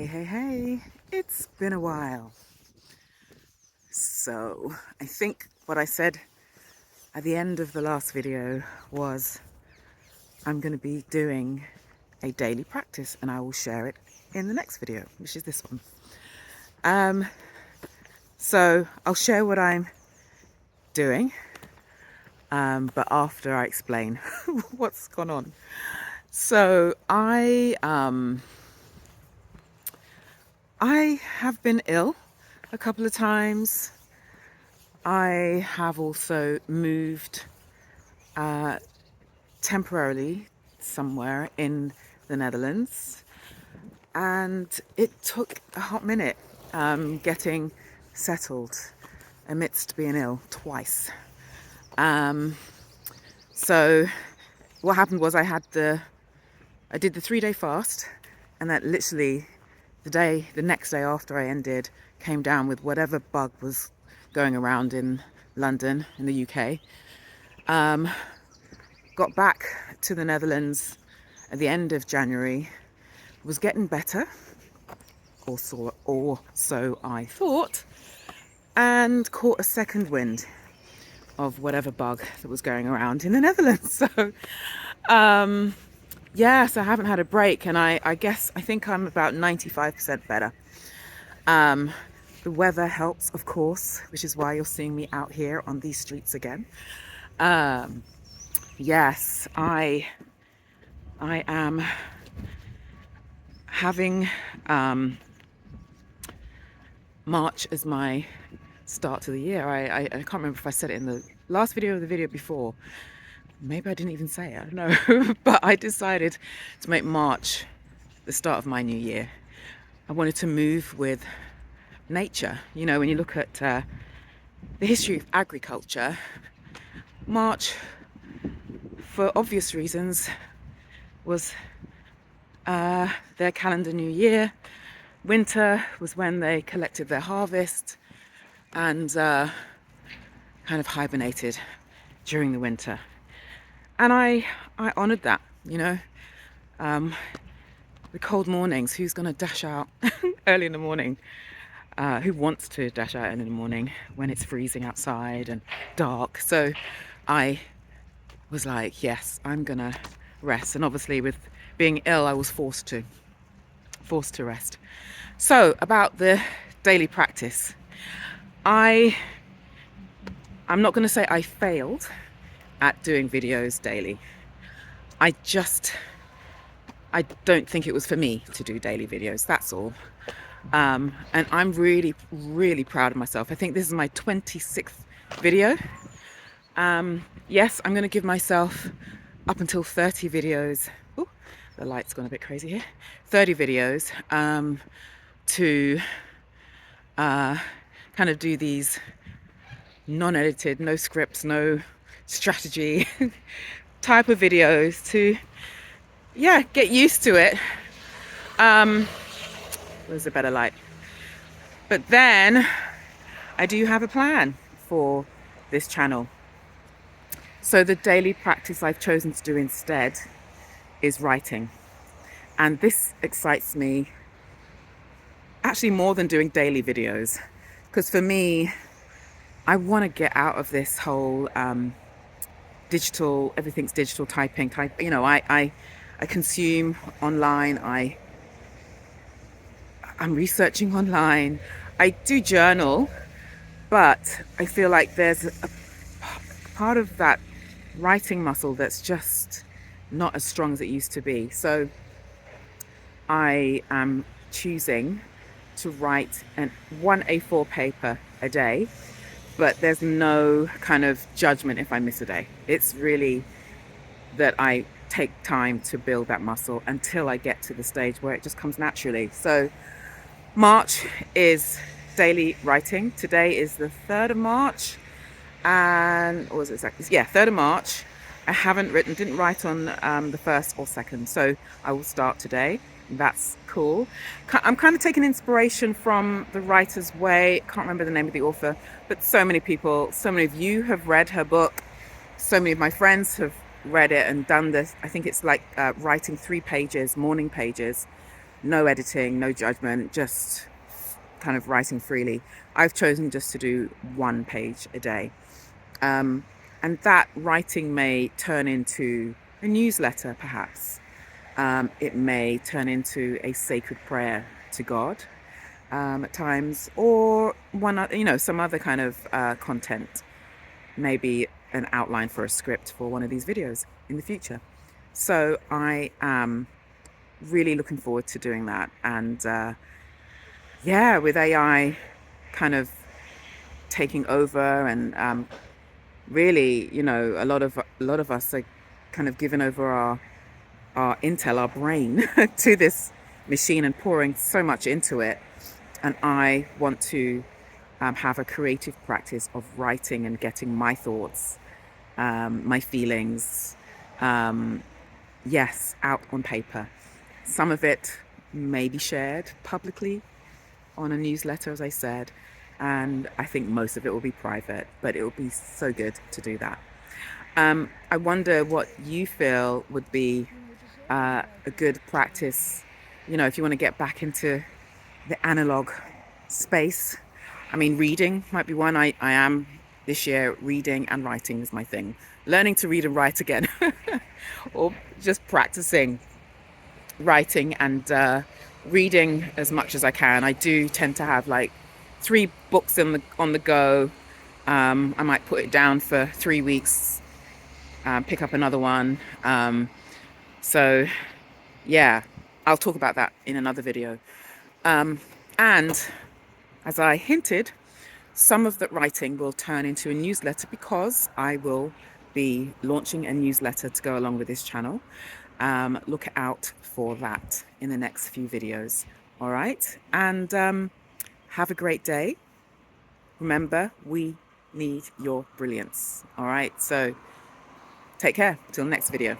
Hey, it's been a while. So, I think what I said at the end of the last video was I'm going to be doing a daily practice and I will share it in the next video, which is this one. So, I'll share what I'm doing, but after I explain what's gone on. So, I have been ill a couple of times. I have also moved temporarily somewhere in the Netherlands, and it took a hot minute getting settled amidst being ill twice. So what happened was I did the 3-day fast, and that literally the next day after I ended, came down with whatever bug was going around in London, in the UK. Got back to the Netherlands at the end of January, was getting better, or so I thought, and caught a second wind of whatever bug that was going around in the Netherlands. So, so I haven't had a break, and I think I'm about 95% better. The weather helps, of course, which is why you're seeing me out here on these streets again. Yes, I am having March as my start to the year. I can't remember if I said it in the last video or the video before. Maybe I didn't even say it, I don't know. But I decided to make March the start of my new year. I wanted to move with nature. You know, when you look at the history of agriculture, March, for obvious reasons, was their calendar new year. Winter was when they collected their harvest and kind of hibernated during the winter. And I honoured that, you know. The cold mornings, who's going to dash out early in the morning? Who wants to dash out in the morning when it's freezing outside and dark? So I was like, yes, I'm going to rest. And obviously with being ill, I was forced to rest. So about the daily practice, I'm not going to say I failed at doing videos daily. I don't think it was for me to do daily videos, that's all. And I'm really, really proud of myself. I think this is my 26th video. Yes, I'm going to give myself up until 30 videos. Ooh, the light's gone a bit crazy here. 30 videos to kind of do these non-edited, no scripts, no strategy type of videos to, get used to it. There's a better light. But then I do have a plan for this channel. So the daily practice I've chosen to do instead is writing. And this excites me actually more than doing daily videos. Because for me, I want to get out of this whole everything's digital typing. You know, I consume online. I'm researching online. I do journal, but I feel like there's a part of that writing muscle that's just not as strong as it used to be. So I am choosing to write one A4 paper a day, but there's no kind of judgment if I miss a day. It's really that I take time to build that muscle until I get to the stage where it just comes naturally. So March is daily writing. Today is the 3rd of March. And, or was it exactly? Yeah, 3rd of March. I didn't write on the 1st or 2nd. So I will start today. That's cool. I'm kind of taking inspiration from The Writer's Way. Can't remember the name of the author, but so many of you have read her book. So many of my friends have read it and done this. I think it's like writing 3 pages, morning pages, no editing, no judgment, just kind of writing freely. I've chosen just to do 1 page a day. And that writing may turn into a newsletter, perhaps. It may turn into a sacred prayer to God at times, or some other kind of content, maybe an outline for a script for one of these videos in the future. So I am really looking forward to doing that. And yeah, with AI kind of taking over, and really, a lot of us are kind of giving over our intel, our brain, to this machine and pouring so much into it. And I want to have a creative practice of writing and getting my thoughts, my feelings, yes, out on paper. Some of it may be shared publicly on a newsletter, as I said, and I think most of it will be private, but it will be so good to do that. I wonder what you feel would be a good practice, if you want to get back into the analog space. I mean, reading might be one. I am this year, reading and writing is my thing. Learning to read and write again, or just practicing writing and reading as much as I can. I do tend to have like 3 books on the go. I might put it down for 3 weeks, pick up another one. So yeah, I'll talk about that in another video. And as I hinted, some of that writing will turn into a newsletter, because I will be launching a newsletter to go along with this channel. Look out for that in the next few videos. All right. And have a great day. Remember, we need your brilliance. All right. So take care. Till next video.